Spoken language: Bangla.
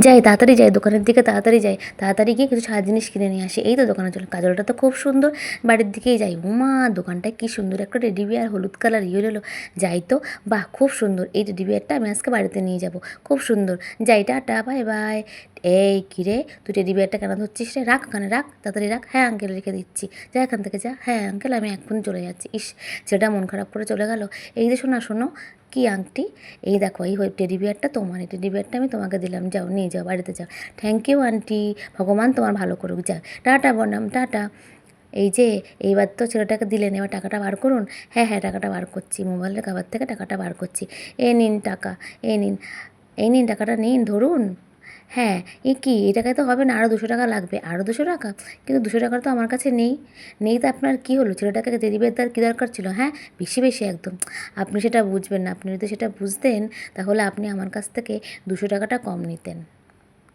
যাই তাড়াতাড়ি যাই, দোকানের দিকে তাড়াতাড়ি যাই, তাড়াতাড়ি গিয়ে কিছু সাজ জিনিস কিনে নিয়ে আসি। এই তো দোকানে চলে, কাজলটা তো খুব সুন্দর, বাড়ির দিকেই যাই। ওমা, দোকানটায় কী সুন্দর একটা টেডি বিয়ার, হলুদ কালার ইয়েলো। যাই তো, বাহ খুব সুন্দর, এই টেডি বিয়ারটা আমি আজকে বাড়িতে নিয়ে যাব, খুব সুন্দর। যাই, টাটা, বাই বাই। এই কিরে, তুই টেডি বিয়ারটা কেন ধরছিস রে? রাখ ওখানে, রাখ তাড়াতাড়ি রাখ। হ্যাঁ আঙ্কেল, রেখে দিচ্ছি, যা এখান থেকে যা। হ্যাঁ আঙ্কেল, আমি এখন চলে যাচ্ছি। ইস, ছেলেটা মন খারাপ করে চলে গেল। এই যে শোনো শোনো, কি আংটি, এই দেখো, এই টেডি বিয়ারটা তোমার, এই টেডি বিয়ারটা আমি তোমাকে দিলাম, যাও নিয়ে যাও, বাড়িতে যাও। থ্যাংক ইউ আন্টি, ভগবান তোমার ভালো করুক, যাও, টাটা বনাম, টাটা। এই যে, এইবার তো ছেলেটাকে দিলেন, এবার টাকাটা বার করুন। হ্যাঁ হ্যাঁ, টাকাটা বার করছি, মোবাইলের কাভার থেকে টাকাটা বার করছি। এ নিন টাকা, এই নিন, এই নিন টাকাটা নিন, ধরুন। হ্যাঁ, এ কি, এই টাকায় তো হবে না, আরও 200 টাকা লাগবে। আরও 200 টাকা? কিন্তু 200 টাকা তো আমার কাছে নেই। নেই তো আপনার কী হলো, ছেলেটাকে দেরিবে তার কী দরকার ছিল? হ্যাঁ, বেশি বেশি একদম। আপনি সেটা বুঝবেন না, আপনি যদি সেটা বুঝতেন তাহলে আপনি আমার কাছ থেকে 200 টাকাটা কম নিতেন।